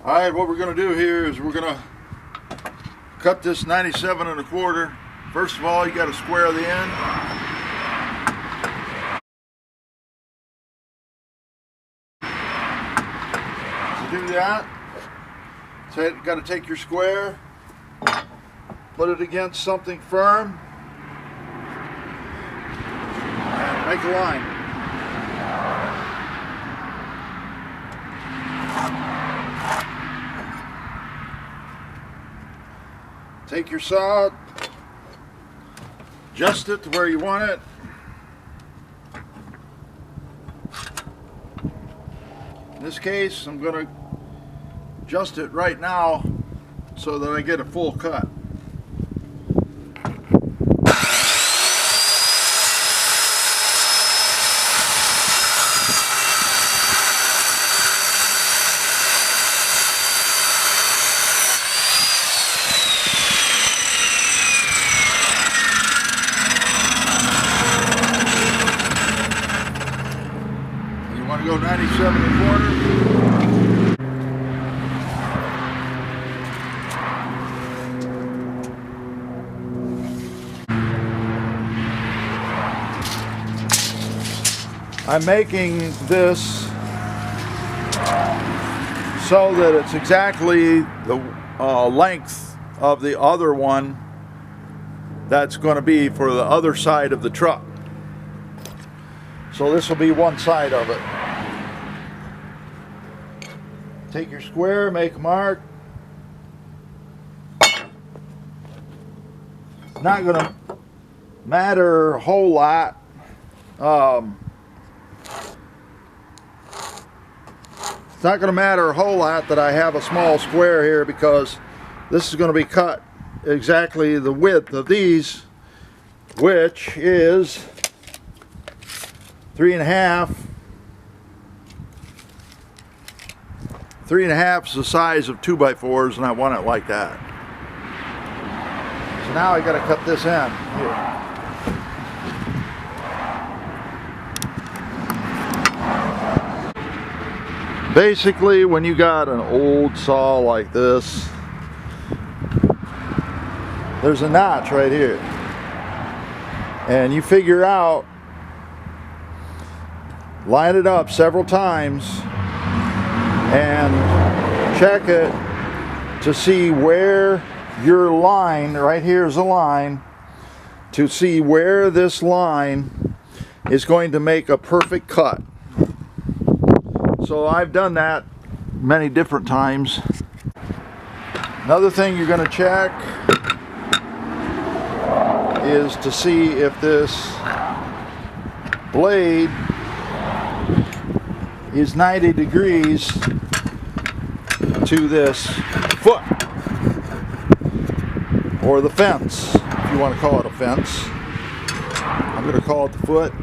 Alright, what we're going to do here is we're going to cut this 97 1/4. First of all, you got to square the end. To do that, so you got to take your square, put it against something firm, and make a line. Take your saw, adjust it to where you want it. In this case, I'm going to adjust it right now so that I get a full cut. Go 97 1/4. I'm making this so that it's exactly the length of the other one that's going to be for the other side of the truck. So this will be one side of it. Take your square, make a mark. It's not going to matter a whole lot. It's not going to matter a whole lot that I have a small square here, because this is going to be cut exactly the width of these, which is 3.5. 3.5 is the size of 2x4s, and I want it like that. So now I got to cut this end here. Basically, when you got an old saw like this, there's a notch right here, and you figure out, line it up several times and check it to see where your line, right here is a line, to see where this line is going to make a perfect cut. So I've done that many different times. Another thing you're going to check is to see if this blade is 90 degrees to this foot, or the fence, if you want to call it a fence. I'm going to call it the foot,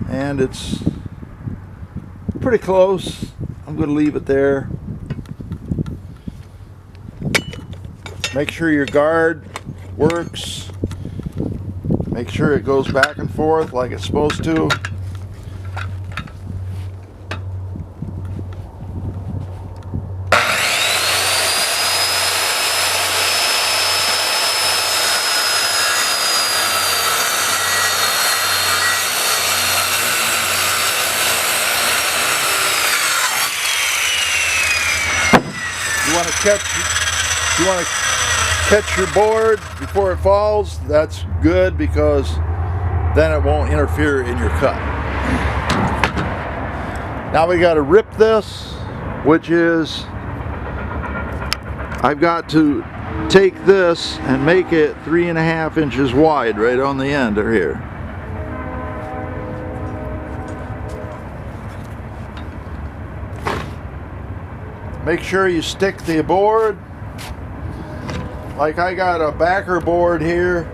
and it's pretty close. I'm going to leave it there. Make sure your guard works. Make sure it goes back and forth like it's supposed to. You want to catch your board before it falls. That's good, because then it won't interfere in your cut. Now we got to rip this, which is, I've got to take this and make it 3.5 inches wide right on the end of here. Make sure you stick the board. Like I got a backer board here.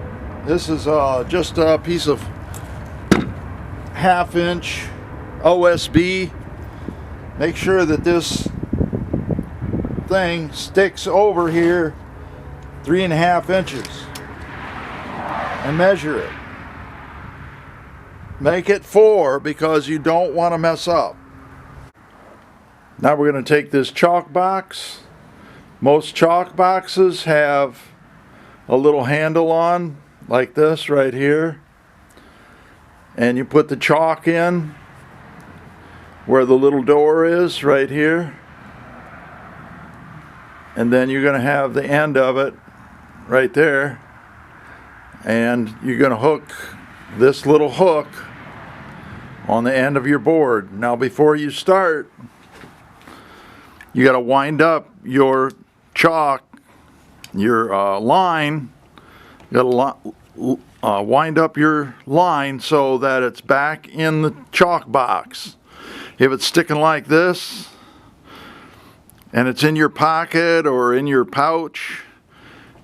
This is just a piece of 1/2 inch OSB. Make sure that this thing sticks over here 3.5 inches and measure it. Make it 4, because you don't want to mess up. Now we're going to take this chalk box. Most chalk boxes have a little handle on like this right here, and you put the chalk in where the little door is right here, and then you're going to have the end of it right there, and you're going to hook this little hook on the end of your board. Now before you start, you got to wind up your chalk, your line. You got to wind up your line so that it's back in the chalk box. If it's sticking like this and it's in your pocket or in your pouch,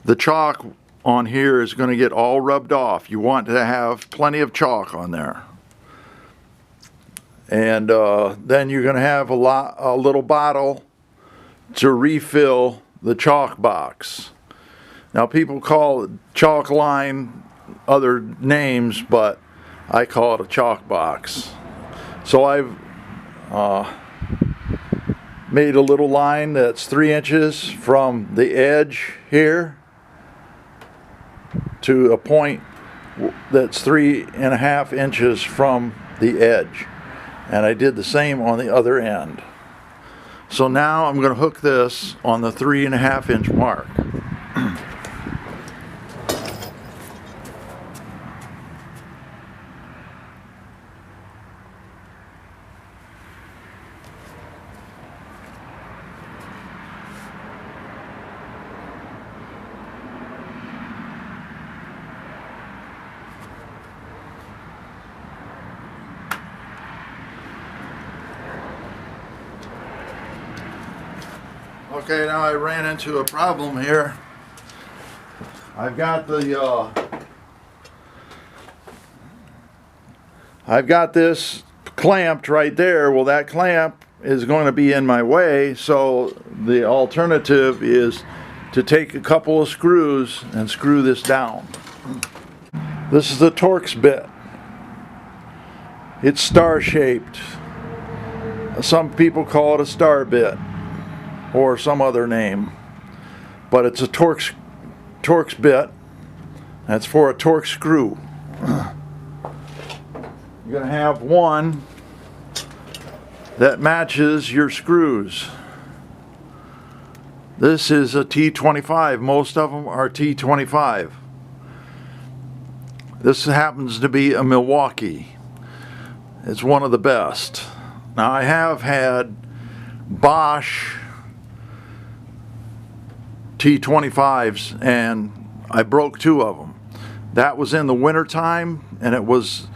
the chalk on here is going to get all rubbed off. You want to have plenty of chalk on there. And then you're going to have a little bottle to refill the chalk box. Now people call it chalk line other names, but I call it a chalk box. So I've made a little line that's 3 inches from the edge here to a point that's 3.5 inches from the edge. And I did the same on the other end. So now I'm going to hook this on the 3.5 inch mark. Okay, now I ran into a problem here. I've got this clamped right there. Well, that clamp is going to be in my way, so the alternative is to take a couple of screws and screw this down. This is the Torx bit. It's star-shaped. Some people call it a star bit or some other name, but it's a Torx bit. That's for a Torx screw. You're going to have one that matches your screws. This is a T25. Most of them are T25. This happens to be a Milwaukee. It's one of the best. Now I have had Bosch T25s and I broke 2 of them. That was in the winter time, and it was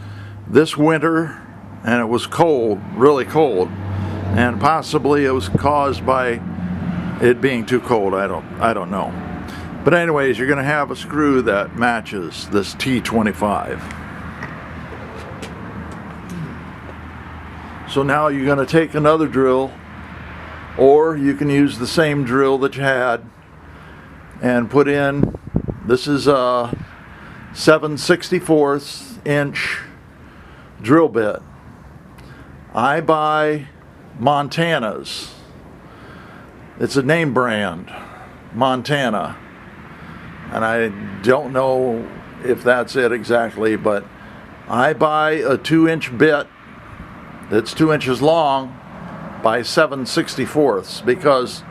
this winter, and it was cold, really cold, and possibly it was caused by it being too cold. I don't know. But anyways, you're going to have a screw that matches this T25. So now you're going to take another drill, or you can use the same drill that you had and put in, this is a 7/64 inch drill bit. I buy Montana's. It's a name brand, Montana. And I don't know if that's it exactly, but I buy a 2-inch bit that's 2 inches long by 7/64 because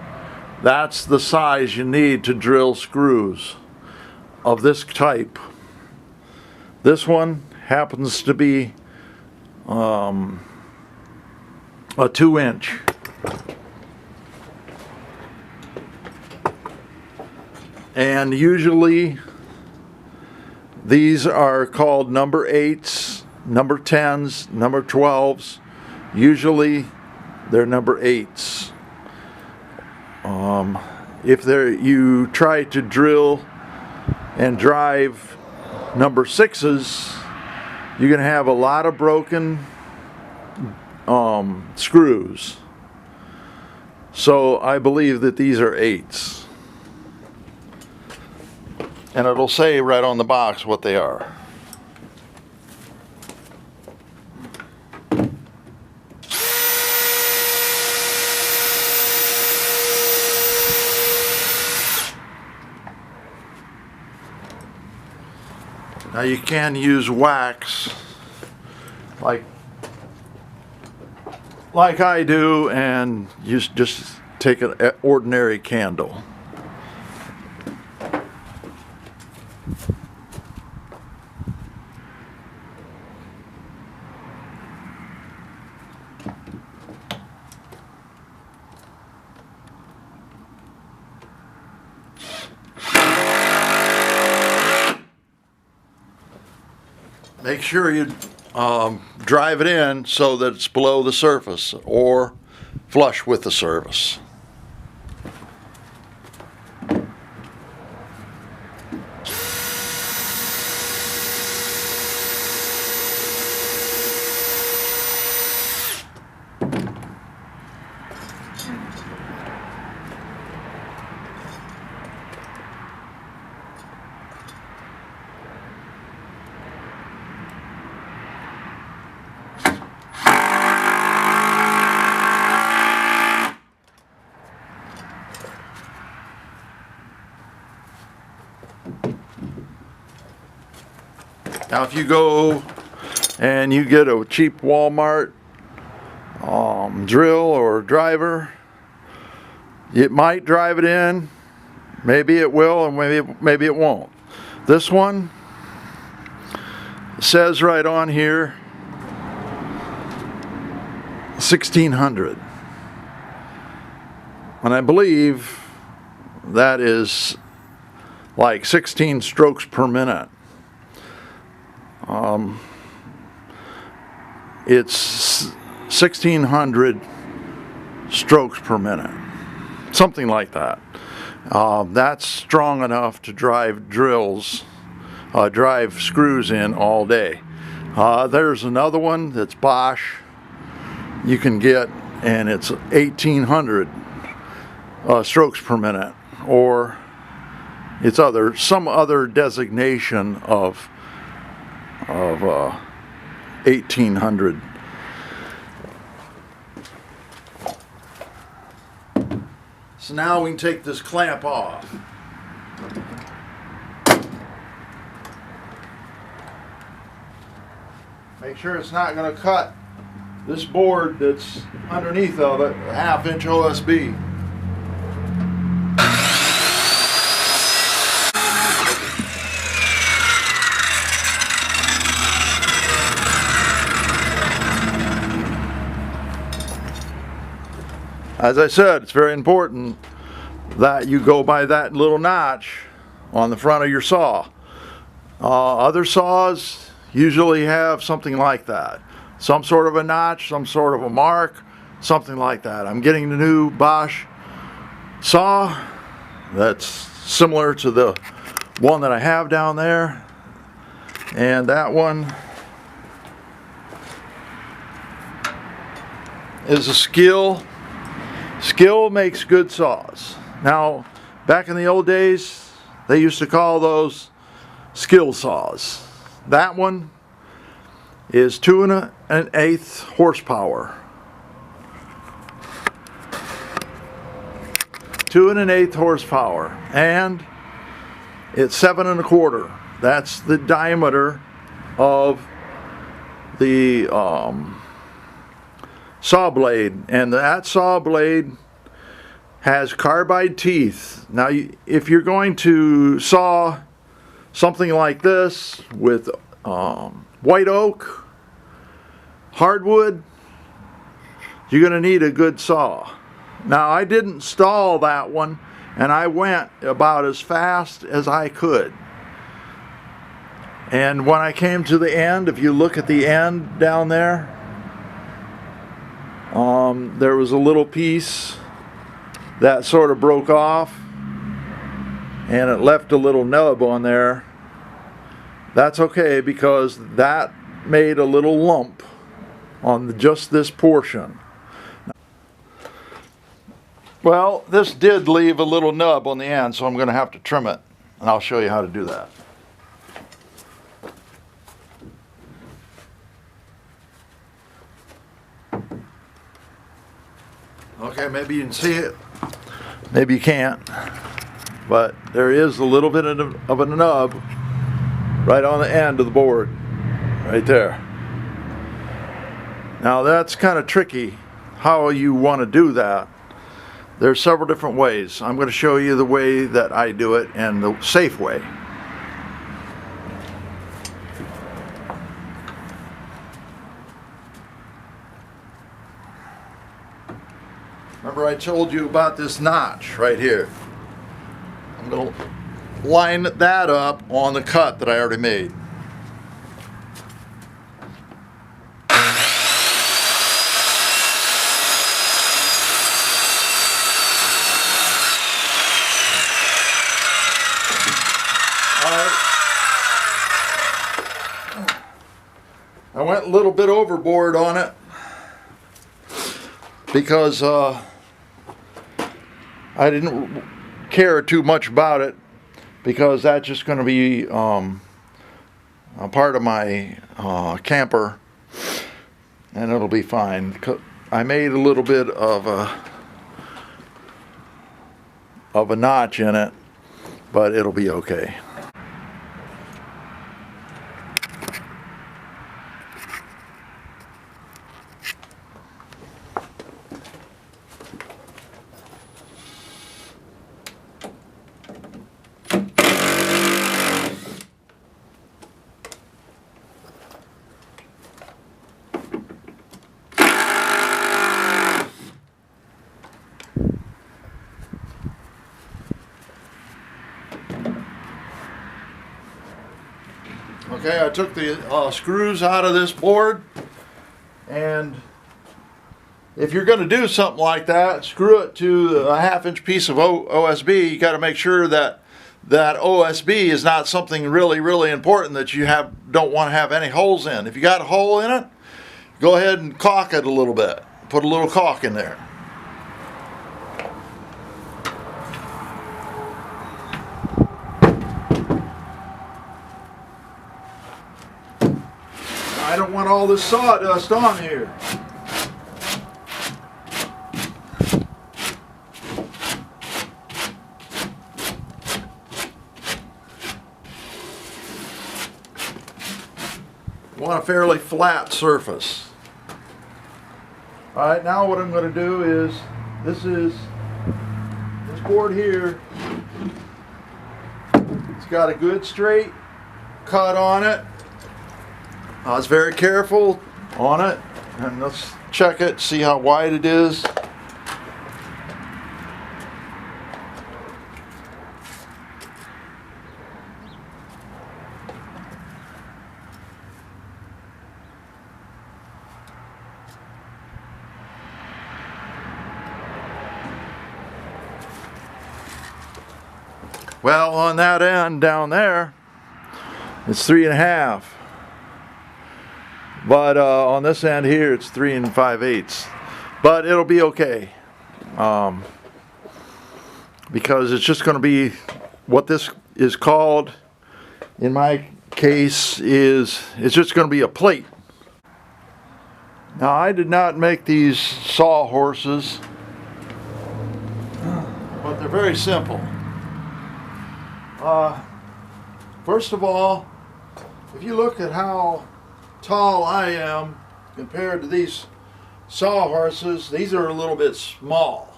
that's the size you need to drill screws of this type. This one happens to be a 2-inch. And usually these are called number 8s, number 10s, number 12s. Usually they're number 8s. If you try to drill and drive number 6s, you're going to have a lot of broken screws. So I believe that these are 8s. And it'll say right on the box what they are. Now you can use wax like I do, and you just take an ordinary candle. Make sure you drive it in so that it's below the surface or flush with the surface. Now if you go and you get a cheap Walmart drill or driver, it might drive it in, maybe it will, and maybe it won't. This one says right on here 1600, and I believe that is like 16 strokes per minute. It's 1600 strokes per minute, something like that. That's strong enough to drive drills, drive screws in all day. There's another one that's Bosch you can get, and it's 1800 strokes per minute, or it's some other designation of 1800. So now we can take this clamp off. Make sure it's not going to cut this board that's underneath of it, a 1/2 inch OSB. As I said, it's very important that you go by that little notch on the front of your saw. Other saws usually have something like that. Some sort of a notch, some sort of a mark, something like that. I'm getting the new Bosch saw that's similar to the one that I have down there. And that one is a Skill. Skill makes good saws. Now, back in the old days, they used to call those Skill saws. That one is 2 1/8 horsepower. 2 1/8 horsepower, and it's 7 1/4. That's the diameter of the saw blade, and that saw blade has carbide teeth. Now if you're going to saw something like this with white oak, hardwood, you're going to need a good saw. Now I didn't stall that one, and I went about as fast as I could. And when I came to the end, if you look at the end down there, there was a little piece that sort of broke off, and it left a little nub on there. That's okay, because that made a little lump on just this portion. Well, this did leave a little nub on the end, so I'm going to have to trim it, and I'll show you how to do that. Okay, maybe you can see it, maybe you can't, but there is a little bit of a nub right on the end of the board, right there. Now that's kind of tricky how you want to do that. There's several different ways. I'm going to show you the way that I do it and the safe way. Remember I told you about this notch right here. I'm going to line that up on the cut that I already made. I went a little bit overboard on it because I didn't care too much about it, because that's just going to be a part of my camper, and it'll be fine. I made a little bit of a notch in it, but it'll be okay. Okay, I took the screws out of this board, and if you're going to do something like that, screw it to a 1/2-inch piece of OSB. You got to make sure that that OSB is not something really important that you don't want to have any holes in. If you got a hole in it, go ahead and caulk it a little bit. Put a little caulk in there. I don't want all this sawdust on here. I want a fairly flat surface. Alright, now what I'm going to do is, this board here, it's got a good straight cut on it. I was very careful on it, and let's check it, see how wide it is. Well, on that end down there, it's 3.5. But on this end here, it's 3 5/8. But it'll be okay, because it's just going to be what this is called. In my case, it's just going to be a plate. Now, I did not make these sawhorses, but they're very simple. First of all, if you look at how tall I am compared to these sawhorses, these are a little bit small.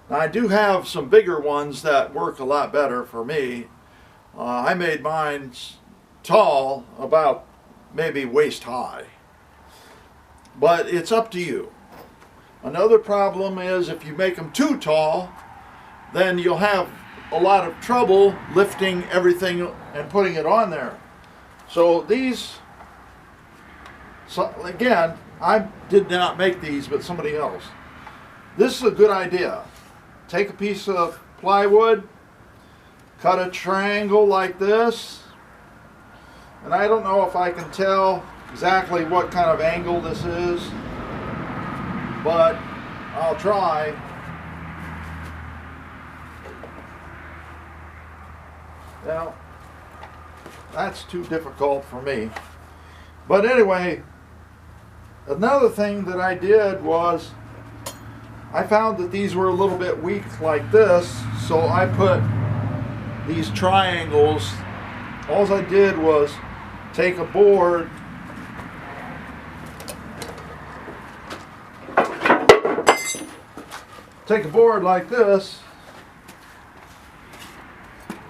Now, I do have some bigger ones that work a lot better for me. I made mine tall, about maybe waist high, but it's up to you. Another problem is if you make them too tall, then you'll have a lot of trouble lifting everything and putting it on there. So these, again, I did not make these, but somebody else. This is a good idea. Take a piece of plywood, cut a triangle like this, and I don't know if I can tell exactly what kind of angle this is, but I'll try. Now, that's too difficult for me. But anyway, another thing that I did was I found that these were a little bit weak like this, so I put these triangles all I did was take a board, like this,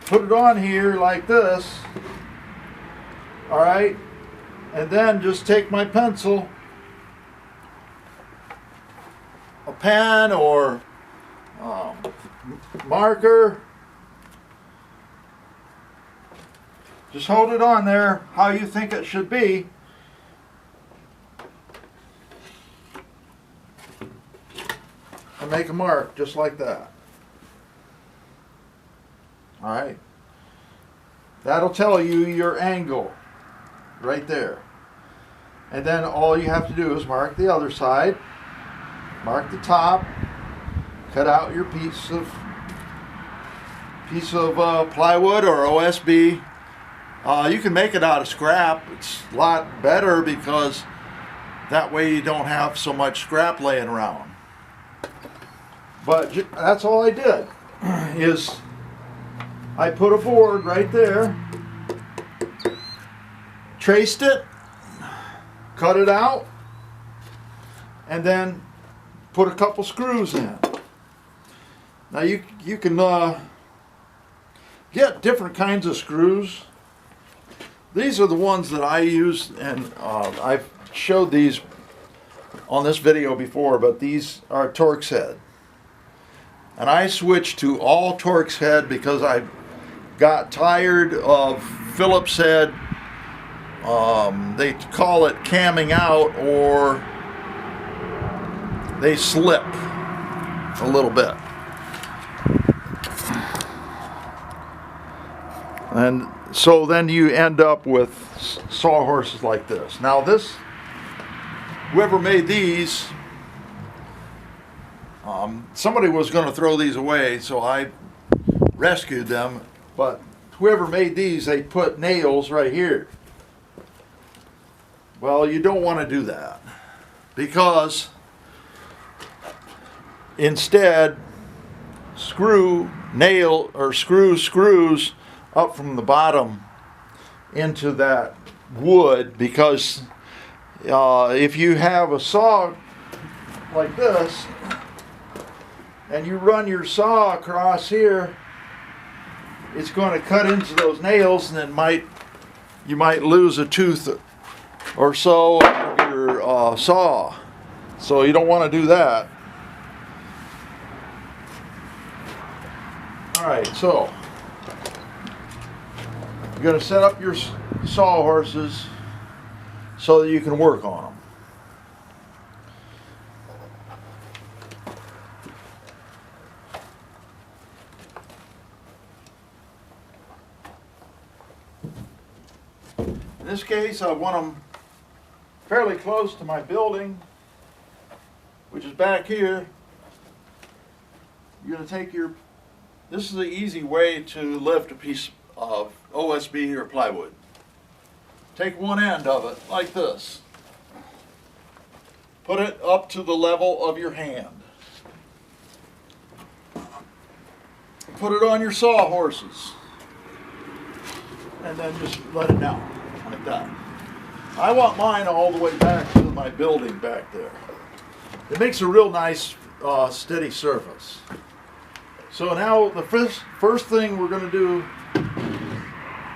put it on here like this, all right, and then just take my pencil, a pen or marker, just hold it on there how you think it should be. And make a mark just like that. All right. That'll tell you your angle right there. And then all you have to do is mark the other side, mark the top, cut out your piece of plywood or OSB. You can make it out of scrap. It's a lot better because that way you don't have so much scrap laying around. But that's all I did, is I put a board right there, traced it, cut it out, and then put a couple screws in. Now you can get different kinds of screws. These are the ones that I use, and I've showed these on this video before, but these are Torx head. And I switched to all Torx head because I got tired of Phillips head. They call it camming out, or they slip a little bit. And so then you end up with sawhorses like this. Now this, whoever made these, somebody was going to throw these away, so I rescued them. But whoever made these, they put nails right here. Well, you don't want to do that, because instead screws up from the bottom into that wood, because if you have a saw like this and you run your saw across here, it's going to cut into those nails, and then you might lose a tooth or so of your saw. So you don't want to do that. Alright, so you're going to set up your sawhorses so that you can work on them. In this case, I want them fairly close to my building, which is back here. You're going to take this is the easy way to lift a piece of OSB or plywood. Take one end of it like this. Put it up to the level of your hand. Put it on your sawhorses. And then just let it down like that. I want mine all the way back to my building back there. It makes a real nice steady surface. So now the first thing we're going to do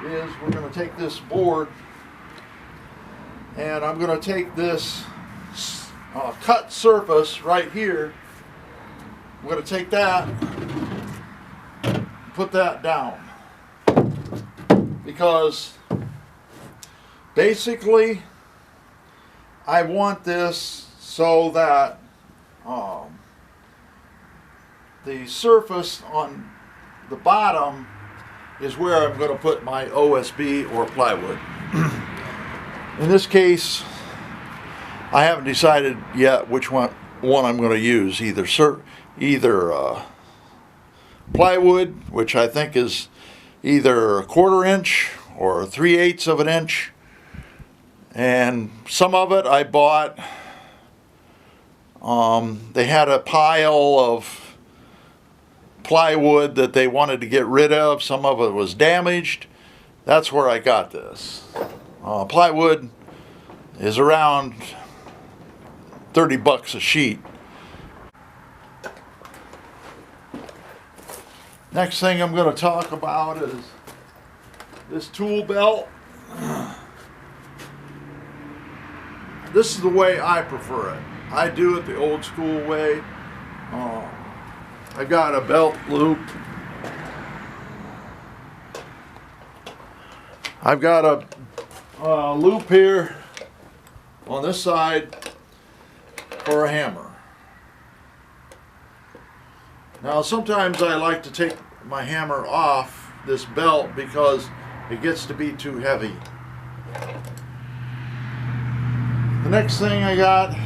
is we're going to take this board, and I'm going to take this cut surface right here. I'm going to take that, put that down, because basically I want this so that the surface on the bottom is where I'm going to put my OSB or plywood. In this case, I haven't decided yet which one I'm going to use. Either plywood, which I think is either 1/4 inch or 3/8 of an inch, and some of it I bought. They had a pile of plywood that they wanted to get rid of. Some of it was damaged, That's where I got this. Plywood is around 30 bucks a sheet. Next thing I'm going to talk about is this tool belt. This is the way I prefer it. I do it the old school way. I got a belt loop. I've got a loop here on this side for a hammer. Now sometimes I like to take my hammer off this belt because it gets to be too heavy. The next thing I got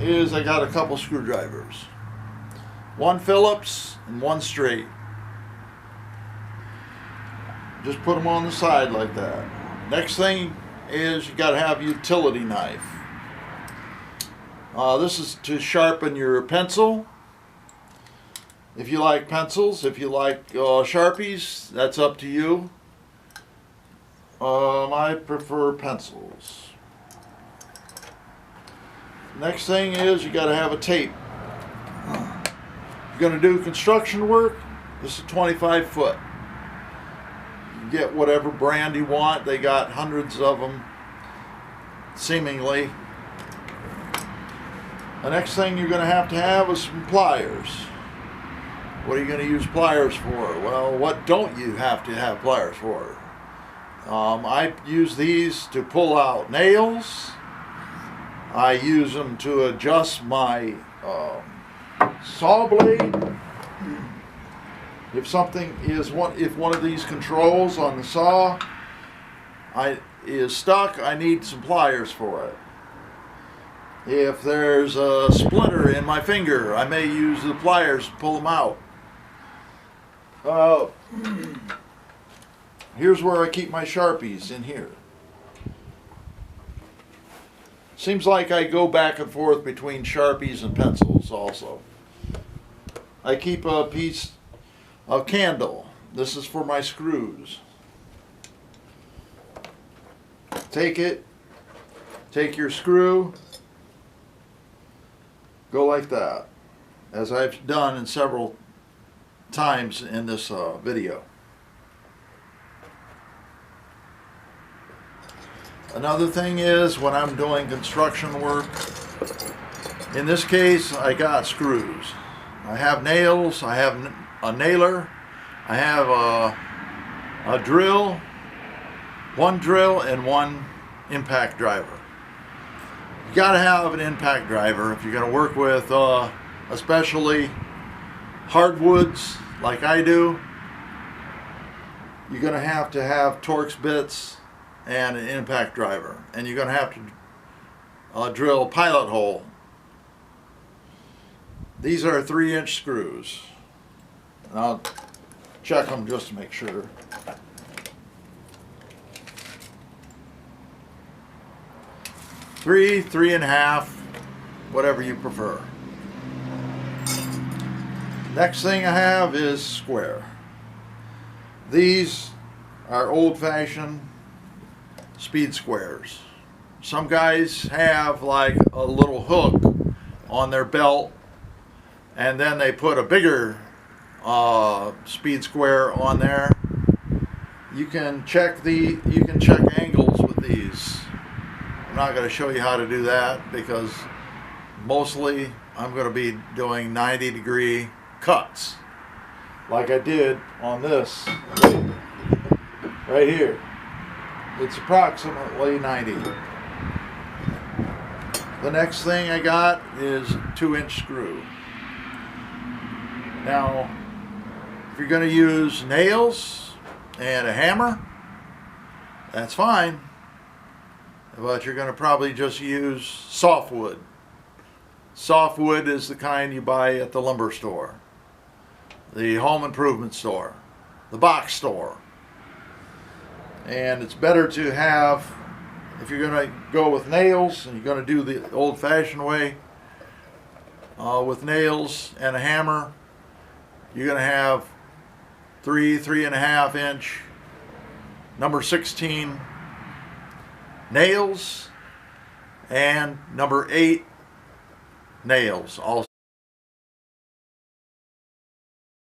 is I got a couple screwdrivers. One Phillips and one straight. Just put them on the side like that. Next thing is you got to have a utility knife. This is to sharpen your pencil. If you like pencils, if you like Sharpies, that's up to you. I prefer pencils. Next thing is you got to have a tape. You're going to do construction work. This is 25 foot. You get whatever brand you want. They got hundreds of them, seemingly. The next thing you're going to have is some pliers. What are you going to use pliers for? Well, what don't you have to have pliers for? I use these to pull out nails. I use them to adjust my saw blade. If one of these controls on the saw is stuck, I need some pliers for it. If there's a splinter in my finger, I may use the pliers to pull them out. Here's where I keep my Sharpies, in here. Seems like I go back and forth between Sharpies and pencils also. I keep a piece of candle. This is for my screws. Take your screw, go like that, as I've done in several times in this video. Another thing is when I'm doing construction work, in this case I got screws. I have nails, I have a nailer, I have a drill, one drill and one impact driver. You got to have an impact driver if you're going to work with especially hardwoods like I do. You're going to have Torx bits and an impact driver, and you're going to have to drill a pilot hole. These are 3-inch screws, and I'll check them just to make sure. Three and a half, whatever you prefer. Next thing I have is square. These are old-fashioned speed squares. Some guys have like a little hook on their belt, and then they put a bigger speed square on there. You can check angles with these. I'm not going to show you how to do that because mostly I'm going to be doing 90-degree cuts like I did on this right here. It's approximately 90. The next thing I got is a 2-inch screw. Now, if you're going to use nails and a hammer, that's fine. But you're going to probably just use softwood. Softwood is the kind you buy at the lumber store, the home improvement store, the box store. And it's better to have, if you're going to go with nails and you're going to do the old-fashioned way, with nails and a hammer, you're going to have 3.5 inch number 16 nails and number 8 nails also.